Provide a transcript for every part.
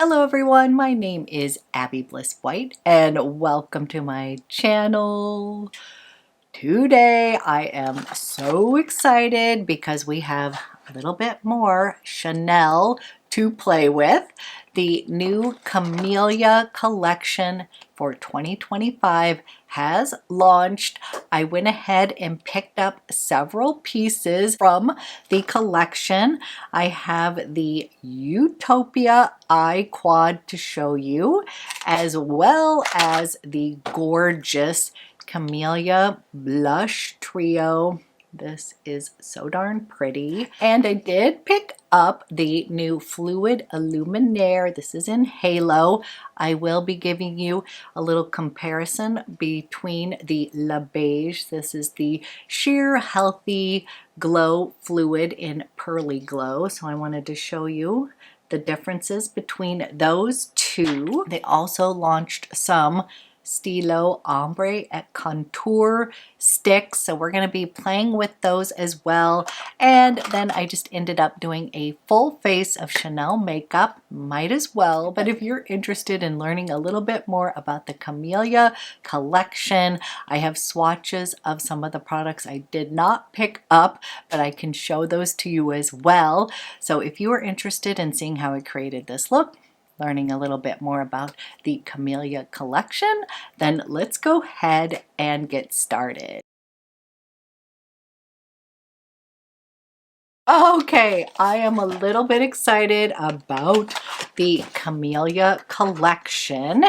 Hello everyone, my name is Abby Bliss White and welcome to my channel. Today I am so excited because we have a little bit more Chanel to play with. The new Camelia collection for 2025 has launched. I went ahead and picked up several pieces from the collection. I have the Utopia eye quad to show you, as well as the gorgeous Camelia blush trio. This is so darn pretty. And I did pick up the new fluid Illuminator. This is in Halo. I will be giving you a little comparison between the Beige. This is the sheer healthy glow fluid in Pearly Glow. So I wanted to show you the differences between those two. They also launched some Stylo Ombre at Contour sticks, so we're going to be playing with those as well. And then I just ended up doing a full face of Chanel makeup, might as well. But if you're interested in learning a little bit more about the Camelia collection, I have swatches of some of the products I did not pick up, but I can show those to you as well. So if you are interested in seeing how I created this look, learning a little bit more about the Camelia collection, then let's go ahead and get started. Okay, I am a little bit excited about the Camelia collection,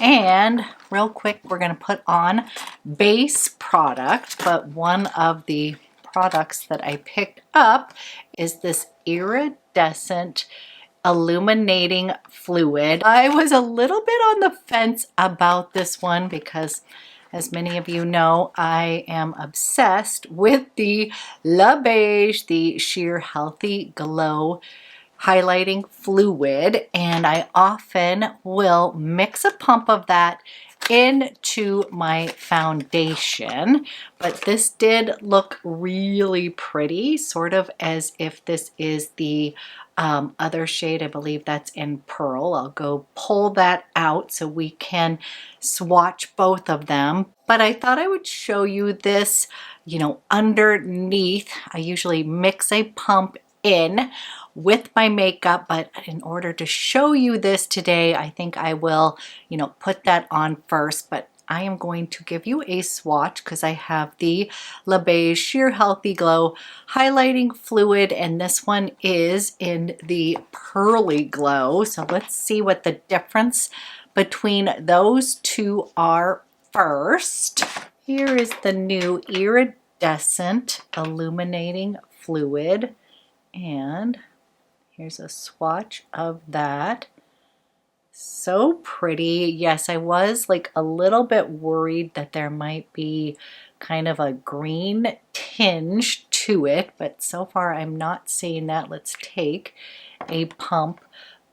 and real quick we're going to put on base product, but one of the products that I picked up is this Iridescent illuminating fluid. I was a little bit on the fence about this one because, as many of you know, I am obsessed with the Beige, the sheer healthy glow highlighting fluid, and I often will mix a pump of that into my foundation. But this did look really pretty, sort of as if this is the other shade. I believe that's in Pearl. I'll go pull that out so we can swatch both of them. But I thought I would show you this, underneath. I usually mix a pump in with my makeup, but in order to show you this today, I think I will, put that on first. But I am going to give you a swatch because I have the Beige Sheer Healthy Glow highlighting fluid, and this one is in the Pearly Glow. So let's see what the difference between those two are first. Here is the new Iridescent Illuminating Fluid, and here's a swatch of that. So pretty. Yes, I was like a little bit worried that there might be kind of a green tinge to it, but so far I'm not seeing that. Let's take a pump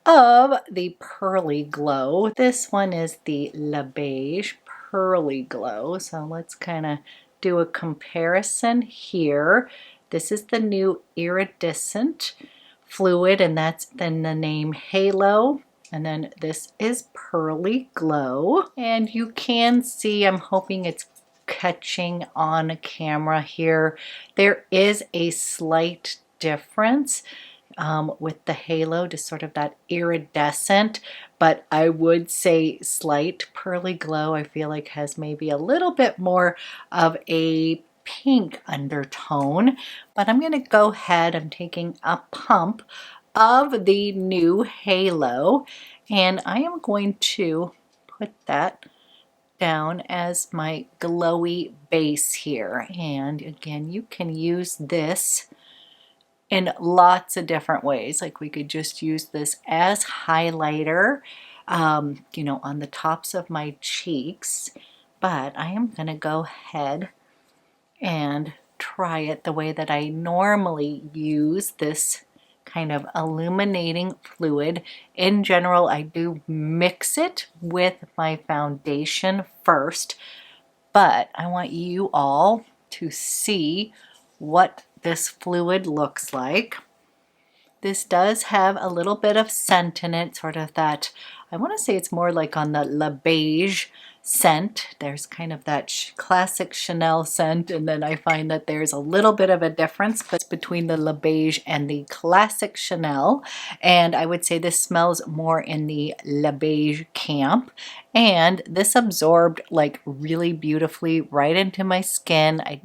of the Pearly Glow. This one is the Beige Pearly Glow. So let's kind of do a comparison here. This is the new Iridescent fluid, and that's then the name Halo. And then this is Pearly Glow. And you can see, I'm hoping it's catching on camera here, there is a slight difference with the Halo, just sort of that iridescent, but I would say slight. Pearly Glow I feel like has maybe a little bit more of a pink undertone. But I'm going to go ahead, I'm taking a pump of the new Halo, and I am going to put that down as my glowy base here. And again, you can use this in lots of different ways. Like we could just use this as highlighter, on the tops of my cheeks. But I am going to go ahead and try it the way that I normally use this kind of illuminating fluid. In general, I do mix it with my foundation first, but I want you all to see what this fluid looks like. This does have a little bit of scent in it, sort of that, I want to say it's more like on the Beige scent. There's kind of that classic Chanel scent, and then I find that there's a little bit of a difference between the Beige and the classic Chanel, and I would say this smells more in the Beige camp. And this absorbed like really beautifully right into my skin. I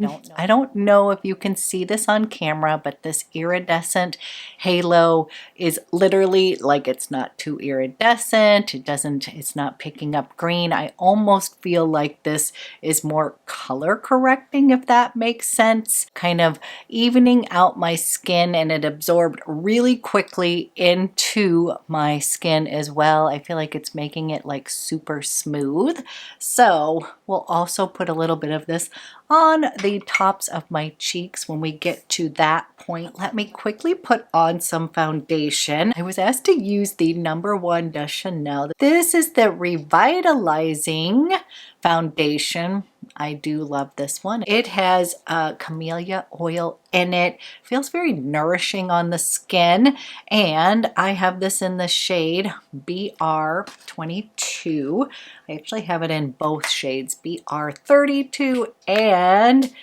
don't know if you can see this on camera, but this iridescent halo is literally like, it's not too iridescent. It's not picking up green. I almost feel like this is more color correcting, if that makes sense. Kind of evening out my skin, and it absorbed really quickly into my skin as well. I feel like it's making it like super smooth. So we'll also put a little bit of this on the tops of my cheeks when we get to that point. Let me quickly put on some foundation. I was asked to use the #1 de Chanel. This is the Revitalizing foundation. I do love this one. It has camellia oil in it. Feels very nourishing on the skin, and I have this in the shade BR22. I actually have it in both shades, BR32 and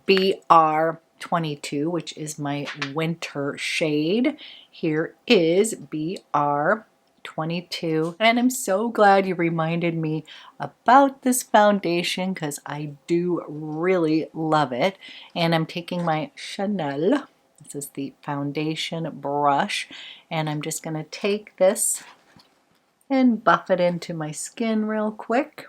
BR22, which is my winter shade. Here is BR22, and I'm so glad you reminded me about this foundation because I do really love it. And I'm taking my Chanel, this is the foundation brush, and I'm just going to take this and buff it into my skin real quick.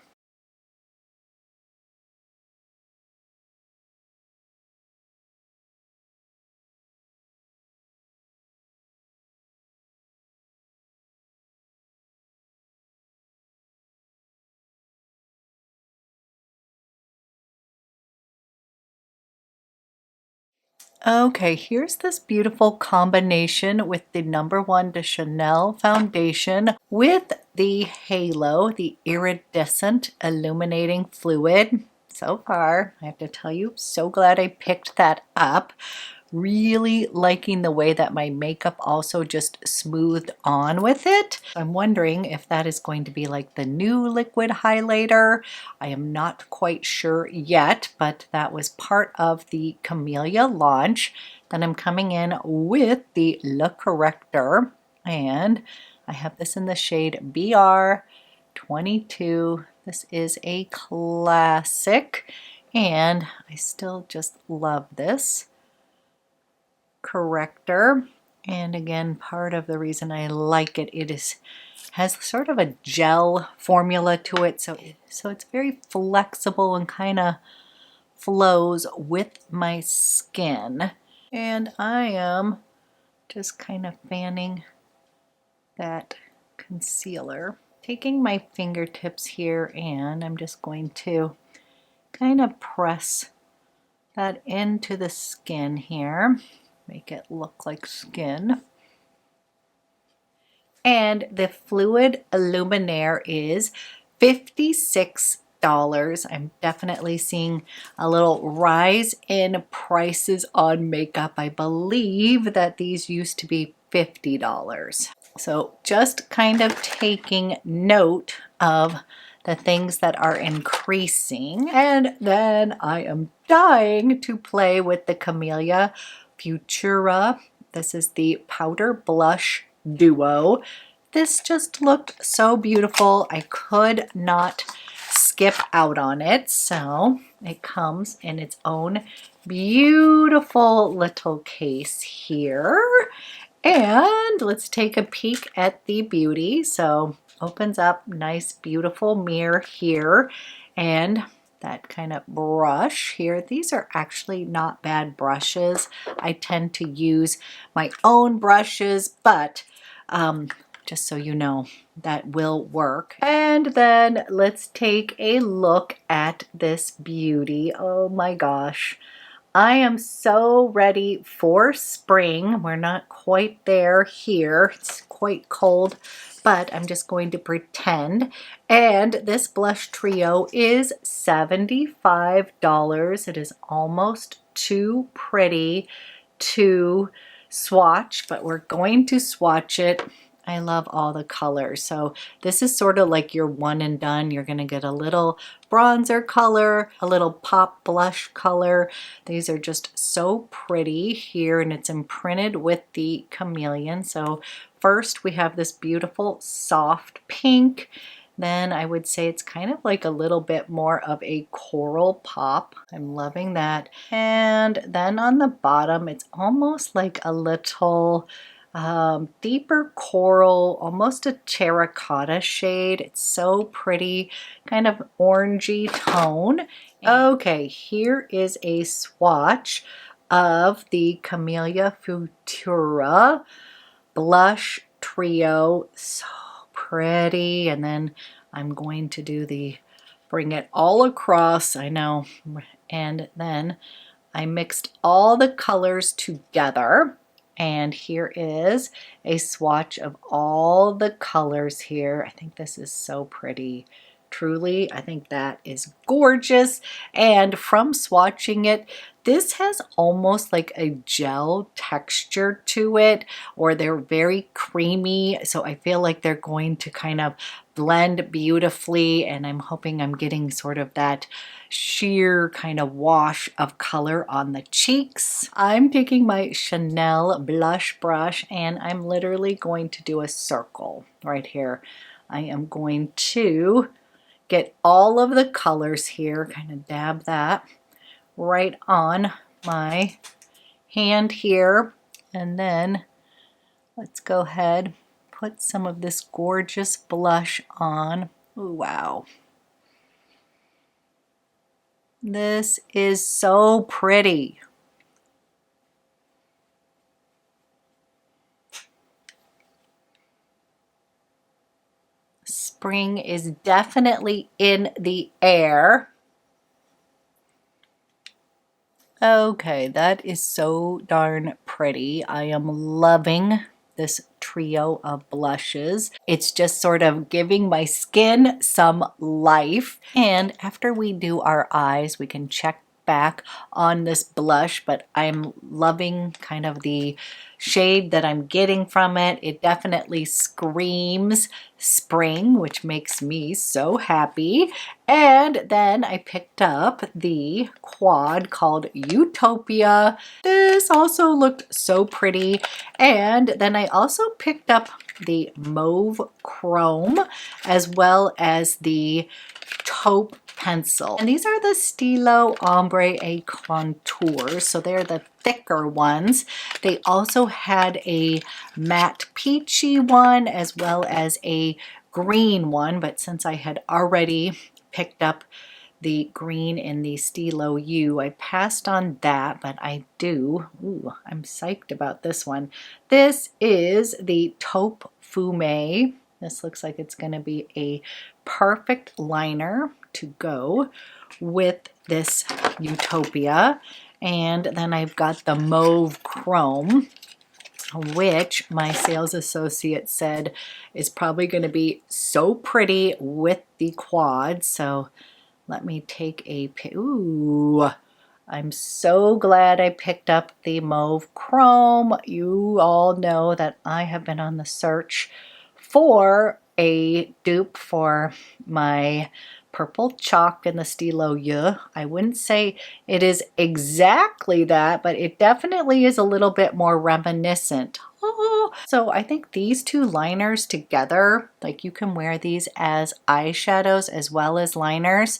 Okay, here's this beautiful combination with the #1 de Chanel foundation with the halo, the iridescent illuminating fluid. So far, I have to tell you, so glad I picked that up. Really liking the way that my makeup also just smoothed on with it. I'm wondering if that is going to be like the new liquid highlighter. I am not quite sure yet, but that was part of the Camelia launch. Then I'm coming in with the Le Correcteur, and I have this in the shade BR22. This is a classic, and I still just love this corrector. And again, part of the reason I like it, has sort of a gel formula to it, so it's very flexible and kind of flows with my skin. And I am just kind of fanning that concealer, taking my fingertips here, and I'm just going to kind of press that into the skin here, make it look like skin. And the Fluid Illuminator is $56. I'm definitely seeing a little rise in prices on makeup. I believe that these used to be $50. So just kind of taking note of the things that are increasing. And then I am dying to play with the Camelia Futura. This is the Powder Blush Duo. This just looked so beautiful. I could not skip out on it. So it comes in its own beautiful little case here. And let's take a peek at the beauty. So opens up, nice beautiful mirror here, and that kind of brush here. These are actually not bad brushes. I tend to use my own brushes, but just so you know, that will work. And then let's take a look at this beauty. Oh my gosh. I am so ready for spring. We're not quite there here. It's quite cold, but I'm just going to pretend. And this blush trio is $75. It is almost too pretty to swatch, but we're going to swatch it. I love all the colors. So this is sort of like your one and done. You're gonna get a little bronzer color, a little pop blush color. These are just so pretty here, and it's imprinted with the chameleon. So first we have this beautiful soft pink. Then I would say it's kind of like a little bit more of a coral pop. I'm loving that. And then on the bottom, it's almost like a little deeper coral, almost a terracotta shade. It's so pretty, kind of orangey tone. Okay, here is a swatch of the Camelia Futura blush trio. So pretty. And then I'm going to do bring it all across, I know, and then I mixed all the colors together, and here is a swatch of all the colors here. I think this is so pretty. Truly, I think that is gorgeous. And from swatching it, this has almost like a gel texture to it, or they're very creamy. So I feel like they're going to kind of blend beautifully, and I'm hoping I'm getting sort of that sheer kind of wash of color on the cheeks. I'm taking my Chanel blush brush and I'm literally going to do a circle right here. I am going to get all of the colors here, kind of dab that right on my hand here, and then let's go ahead, put some of this gorgeous blush on. Ooh, wow. This is so pretty. Spring is definitely in the air. Okay, that is so darn pretty. I am loving this trio of blushes. It's just sort of giving my skin some life. And after we do our eyes, we can check back on this blush, but I'm loving kind of the shade that I'm getting from it. It definitely screams spring, which makes me so happy. And then I picked up the quad called Utopia. This also looked so pretty. And then I also picked up the Mauve Chrome as well as the Taupe pencil. And these are the Stylo Ombre A contours, so they're the thicker ones. They also had a matte peachy one as well as a green one, but since I had already picked up the green in the Stylo U, I passed on that, but I'm psyched about this one. This is the Taupe Fume. This looks like it's going to be a perfect liner to go with this Utopia. And then I've got the Mauve Chrome, which my sales associate said is probably going to be so pretty with the quad. So let me take a ooh, I'm so glad I picked up the Mauve Chrome. You all know that I have been on the search for a dupe for my purple chalk in the Stylo U. I wouldn't say it is exactly that, but it definitely is a little bit more reminiscent. Oh, so I think these two liners together, like you can wear these as eyeshadows as well as liners.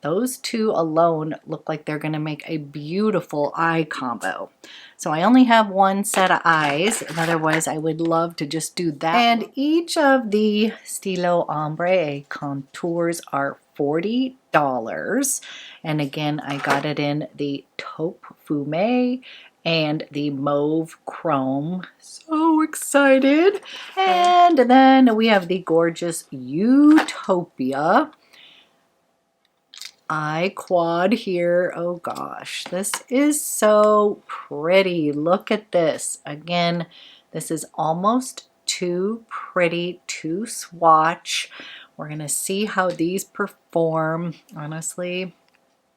Those two alone look like they're going to make a beautiful eye combo. So I only have one set of eyes, and otherwise I would love to just do that. And each of the Stylo Ombre contours are $40. And again, I got it in the Taupe Fume and the Mauve Chrome. So excited. And then we have the gorgeous Utopia eye quad here. Oh gosh, this is so pretty. Look at this. Again, this is almost too pretty to swatch. We're gonna see how these perform. Honestly,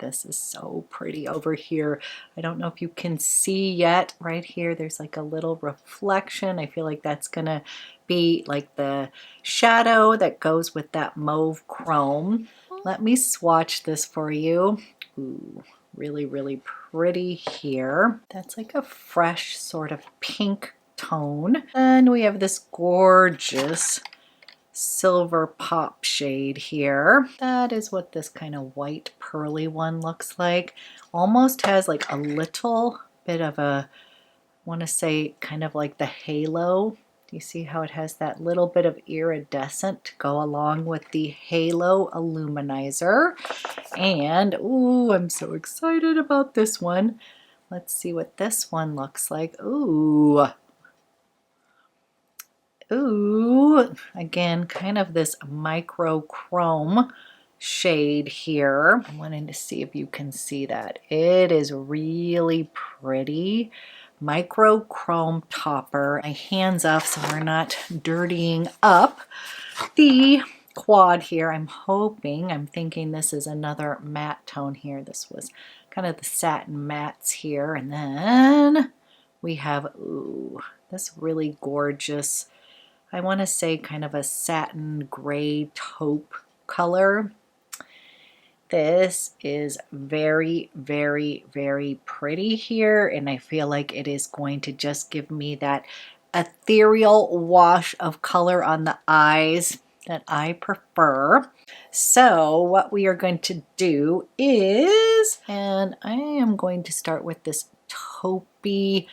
This is so pretty over here. I don't know if you can see yet. Right here, there's like a little reflection. I feel like that's gonna be like the shadow that goes with that mauve chrome. Let me swatch this for you. Ooh, really, really pretty here. That's like a fresh sort of pink tone. And we have this gorgeous silver pop shade here. That is what this kind of white pearly one looks like. Almost has like a little bit of a, I want to say kind of like the halo. Do you see how it has that little bit of iridescent to go along with the halo illuminizer? And ooh, I'm so excited about this one. Let's see what this one looks like. Ooh. Ooh, again, kind of this microchrome shade here. I'm wanting to see if you can see that. It is really pretty. Microchrome topper. My hands off so we're not dirtying up the quad here. I'm thinking this is another matte tone here. This was kind of the satin mattes here. And then we have, ooh, this really gorgeous, I want to say kind of a satin gray taupe color. This is very, very, very pretty here, and I feel like it is going to just give me that ethereal wash of color on the eyes that I prefer. So what we are going to do is, and I am going to start with this taupey,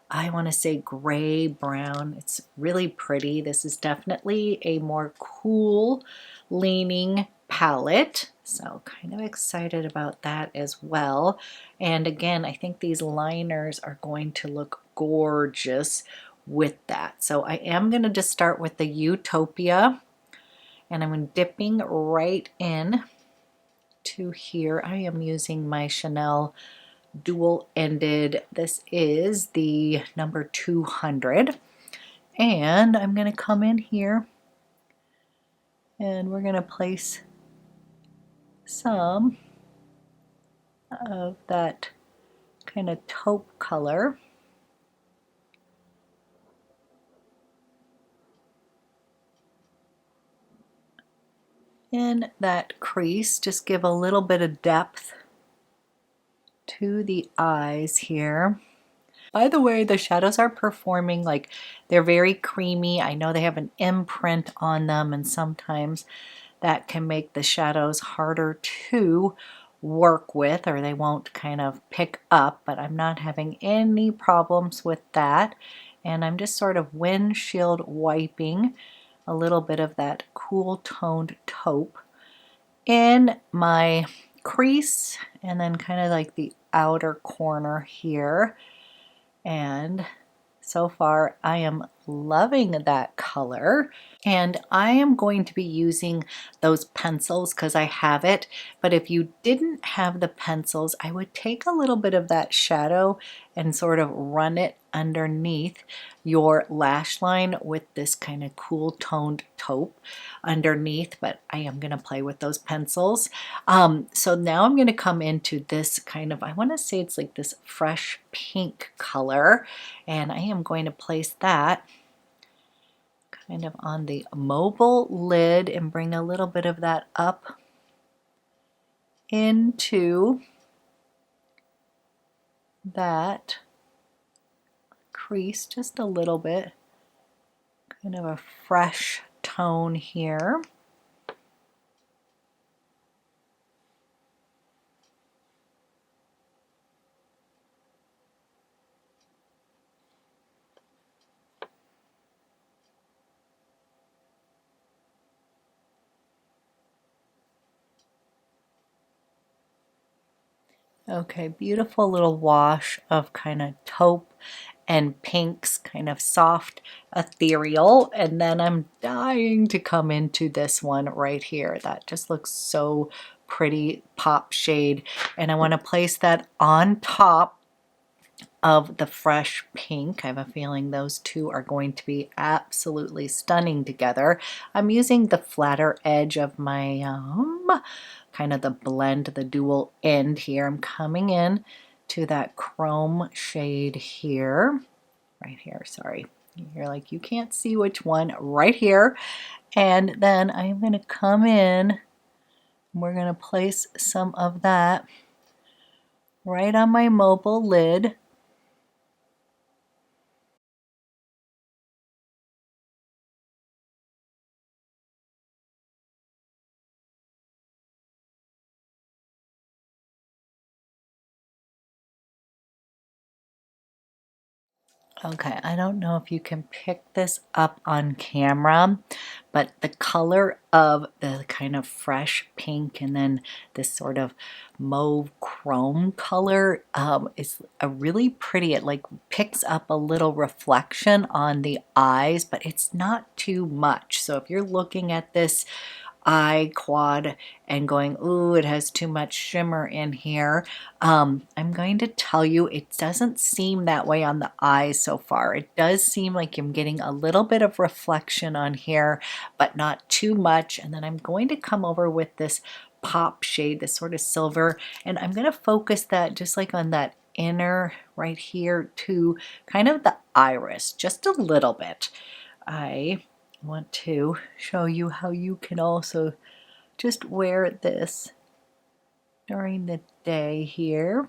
I want to say gray brown. It's really pretty. This is definitely a more cool leaning palette. So kind of excited about that as well. And again, I think these liners are going to look gorgeous with that. So I am going to just start with the Utopia, and I'm dipping right in to here. I am using my Chanel dual-ended. This is the number 200, and I'm going to come in here and we're going to place some of that kind of taupe color in that crease. Just give a little bit of depth to the eyes here. By the way, the shadows are performing like they're very creamy. I know they have an imprint on them, and sometimes that can make the shadows harder to work with, or they won't kind of pick up, but I'm not having any problems with that. And I'm just sort of windshield wiping a little bit of that cool toned taupe in my crease, and then kind of like the outer corner here. And so far I am loving that color, and I am going to be using those pencils because I have it. But if you didn't have the pencils, I would take a little bit of that shadow and sort of run it underneath your lash line with this kind of cool toned taupe underneath. But I am going to play with those pencils. So now I'm going to come into this kind of, I want to say it's like this fresh pink color, and I am going to place that kind of on the mobile lid and bring a little bit of that up into that crease just a little bit. Kind of a fresh tone here. Okay, beautiful little wash of kind of taupe and pinks, kind of soft, ethereal. And then I'm dying to come into this one right here. That just looks so pretty, pop shade. And I want to place that on top of the fresh pink. I have a feeling those two are going to be absolutely stunning together. I'm using the flatter edge of my kind of the blend, the dual end here. I'm coming in to that chrome shade here, right here, sorry. You're like, you can't see which one, right here. And then I'm going to come in, we're going to place some of that right on my mobile lid. Okay, I don't know if you can pick this up on camera, but the color of the kind of fresh pink and then this sort of mauve chrome color is a really pretty. It like picks up a little reflection on the eyes, but it's not too much. So if you're looking at this eye quad and going, ooh, it has too much shimmer in here, I'm going to tell you it doesn't seem that way on the eyes so far. It does seem like I'm getting a little bit of reflection on here, but not too much. And then I'm going to come over with this pop shade, this sort of silver, and I'm going to focus that just like on that inner right here to kind of the iris, just a little bit. I want to show you how you can also just wear this during the day here.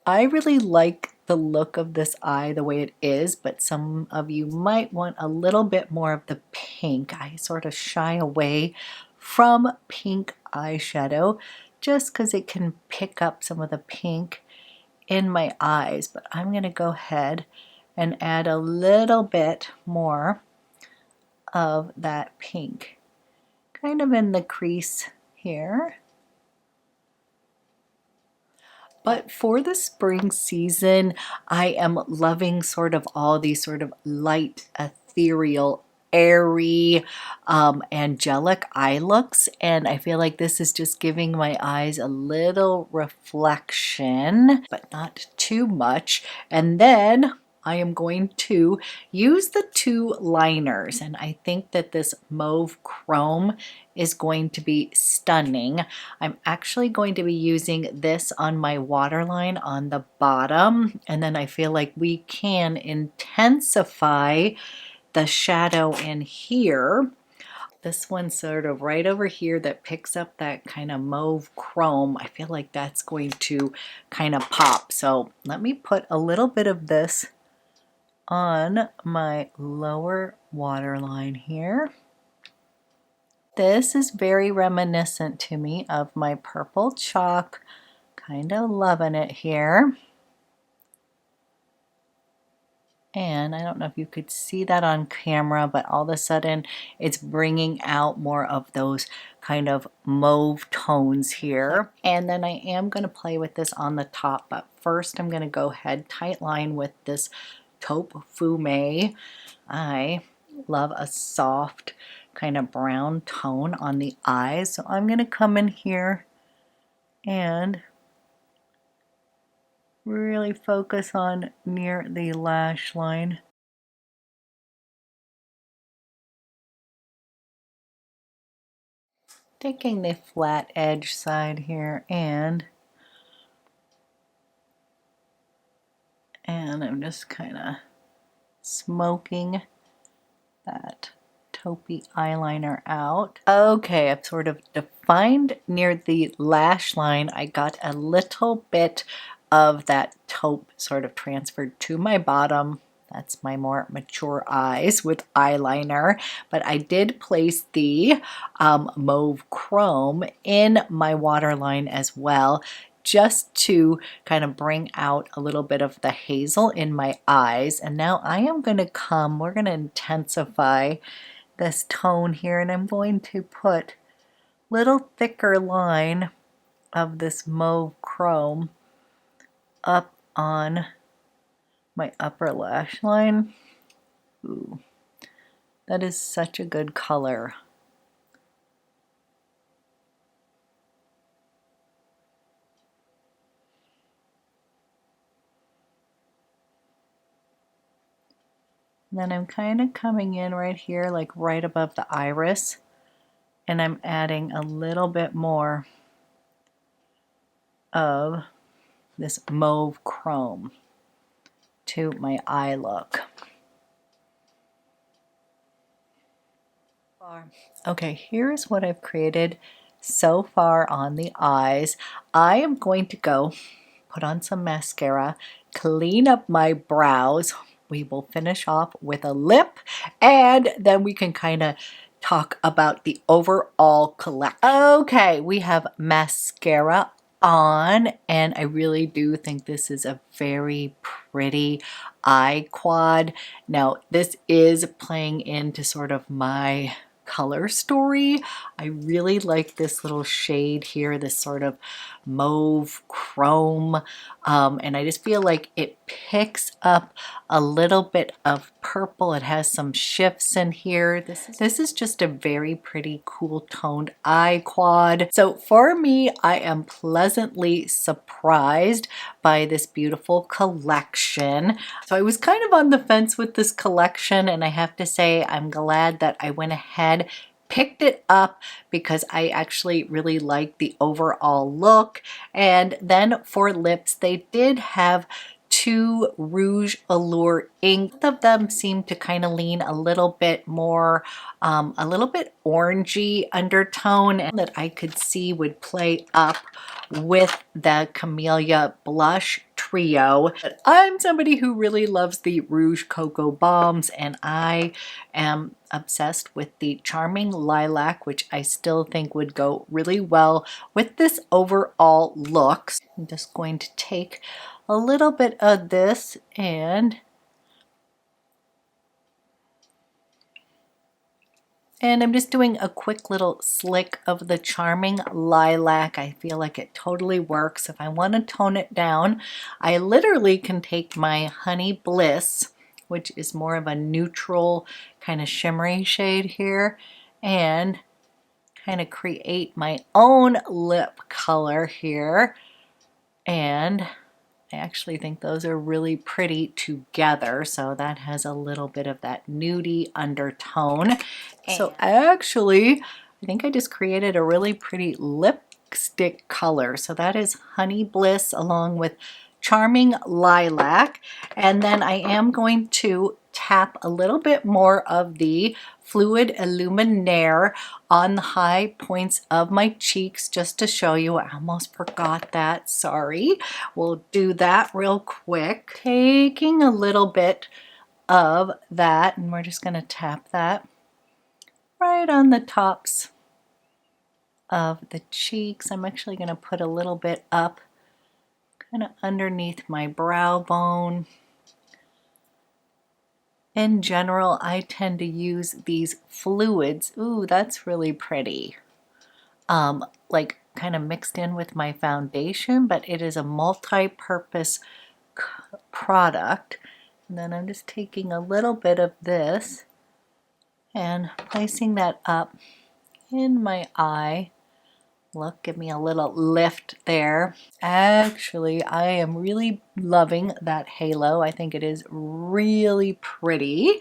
I really like the look of this eye the way it is, but some of you might want a little bit more of the pink. I sort of shy away from pink eyeshadow just because it can pick up some of the pink in my eyes, but I'm going to go ahead and add a little bit more of that pink kind of in the crease here. But for the spring season, I am loving sort of all these sort of light, ethereal, airy, angelic eye looks. And I feel like this is just giving my eyes a little reflection, but not too much. And then I am going to use the two liners, and I think that this mauve chrome is going to be stunning. I'm actually going to be using this on my waterline on the bottom, and then I feel like we can intensify the shadow in here. This one sort of right over here that picks up that kind of mauve chrome, I feel like that's going to kind of pop. So let me put a little bit of this on my lower waterline here. This is very reminiscent to me of my purple chalk. Kind of loving it here. And I don't know if you could see that on camera, but all of a sudden it's bringing out more of those kind of mauve tones here. And then I am going to play with this on the top, but first I'm going to go ahead tight line with this Taupe Fume. I love a soft kind of brown tone on the eyes, so I'm going to come in here and really focus on near the lash line. Taking the flat edge side here and I'm just kind of smoking that taupey eyeliner out. Okay, I've sort of defined near the lash line. I got a little bit of that taupe sort of transferred to my bottom. That's my more mature eyes with eyeliner, but I did place the mauve chrome in my waterline as well, just to kind of bring out a little bit of the hazel in my eyes. And now I am going to we're going to intensify this tone here, and I'm going to put little thicker line of this mauve chrome up on my upper lash line. Ooh, that is such a good color. And then I'm kind of coming in right here, like right above the iris, and I'm adding a little bit more of this mauve chrome to my eye look. Okay, here's what I've created so far on the eyes. I am going to go put on some mascara, clean up my brows. We will finish off with a lip, and then we can kind of talk about the overall collection. Okay, we have mascara on, and I really do think this is a very pretty eye quad. Now, this is playing into sort of my color story. I really like this little shade here, this sort of mauve chrome, and I just feel like it picks up a little bit of purple. It has some shifts in here. This is just a very pretty cool toned eye quad. So for me, I am pleasantly surprised by this beautiful collection. So I was kind of on the fence with this collection, and I have to say I'm glad that I went ahead, picked it up, because I actually really like the overall look. And then for lips, they did have two Rouge Allure ink. Both of them seem to kind of lean a little bit more, a little bit orangey undertone, and that I could see would play up with the Camelia blush trio. But I'm somebody who really loves the Rouge Cocoa Bombs, and I am obsessed with the Charming Lilac, which I still think would go really well with this overall look. I'm just going to take a little bit of this and I'm just doing a quick little slick of the Charming Lilac. I feel like it totally works. If I want to tone it down, I literally can take my Honey Bliss, which is more of a neutral kind of shimmery shade here, and kind of create my own lip color here. And I actually think those are really pretty together. So that has a little bit of that nudie undertone. So actually, I think I just created a really pretty lipstick color. So that is Honey Bliss along with Charming Lilac. And then I am going to tap a little bit more of the Fluid Illuminator on the high points of my cheeks just to show you. I almost forgot that, sorry. We'll do that real quick. Taking a little bit of that, and we're just gonna tap that right on the tops of the cheeks. I'm actually gonna put a little bit up kind of underneath my brow bone. In general, I tend to use these fluids. Ooh, that's really pretty. Like kind of mixed in with my foundation, but it is a multi-purpose product. And then I'm just taking a little bit of this and placing that up in my eye. Look, give me a little lift there. Actually, I am really loving that halo. I think it is really pretty.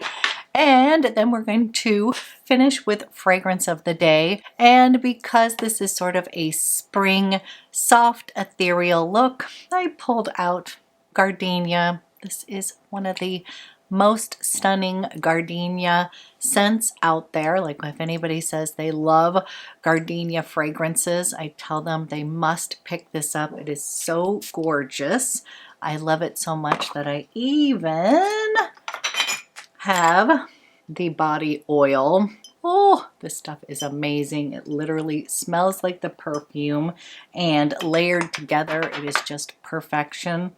And then we're going to finish with fragrance of the day. And because this is sort of a spring, soft, ethereal look, I pulled out Gardenia. This is one of the most stunning gardenia scents out there. Like if anybody says they love gardenia fragrances, I tell them they must pick this up. It is so gorgeous. I love it so much that I even have the body oil. Oh, this stuff is amazing. It literally smells like the perfume, and layered together, it is just perfection.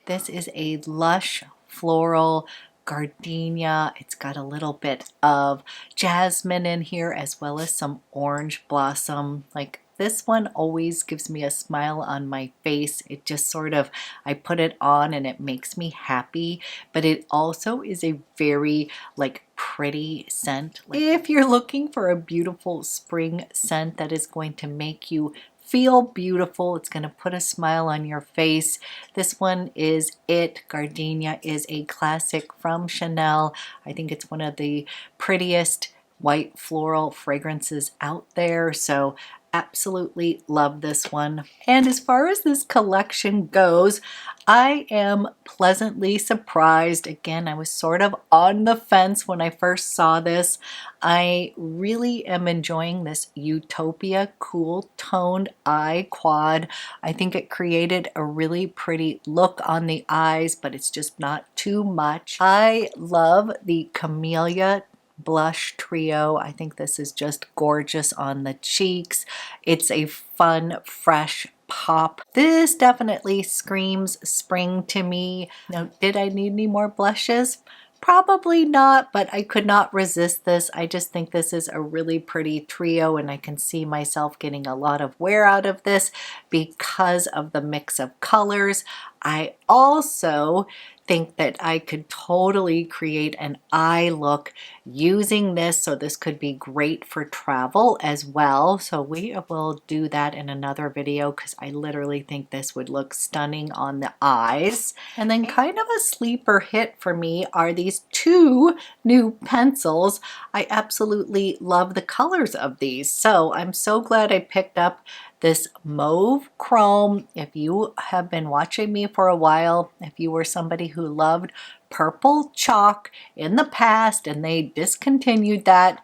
This is a lush floral gardenia. It's got a little bit of jasmine in here as well as some orange blossom. Like this one always gives me a smile on my face. It just sort of, I put it on and it makes me happy, but it also is a very like pretty scent. If you're looking for a beautiful spring scent that is going to make you feel beautiful. It's going to put a smile on your face. This one is It. Gardenia is a classic from Chanel. I think it's one of the prettiest white floral fragrances out there. So absolutely love this one. And as far as this collection goes, I am pleasantly surprised. Again, I was sort of on the fence when I first saw this. I really am enjoying this Utopia cool toned eye quad. I think it created a really pretty look on the eyes, but it's just not too much. I love the Camelia blush trio. I think this is just gorgeous on the cheeks. It's a fun, fresh pop. This definitely screams spring to me. Now, did I need any more blushes? Probably not, but I could not resist this. I just think this is a really pretty trio, and I can see myself getting a lot of wear out of this because of the mix of colors. I also think that I could totally create an eye look using this, so this could be great for travel as well. So we will do that in another video because I literally think this would look stunning on the eyes. And then kind of a sleeper hit for me are these two new pencils. I absolutely love the colors of these, so I'm so glad I picked up this mauve chrome. If you have been watching me for a while, if you were somebody who loved purple chalk in the past and they discontinued that,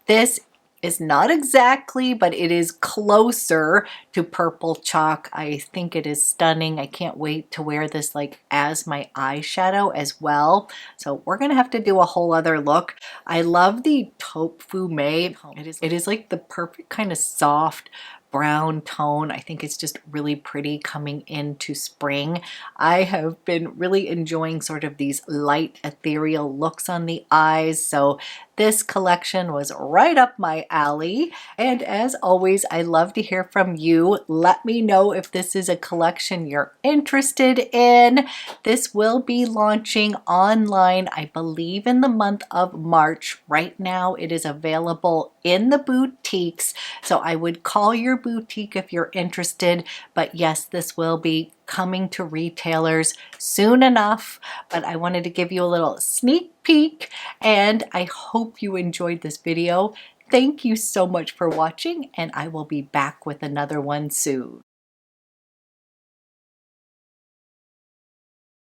this is not exactly, but it is closer to purple chalk. I think it is stunning. I can't wait to wear this like as my eyeshadow as well. So we're gonna have to do a whole other look. I love the Taupe Fume. It is like the perfect kind of soft brown tone. I think it's just really pretty coming into spring. I have been really enjoying sort of these light ethereal looks on the eyes, so this collection was right up my alley. And as always, I love to hear from you. Let me know if this is a collection you're interested in. This will be launching online, I believe, in the month of March. Right now, it is available in the boutiques, so I would call your boutique if you're interested. But yes, this will be coming to retailers soon enough, but I wanted to give you a little sneak peek, and I hope you enjoyed this video. Thank you so much for watching, and I will be back with another one soon.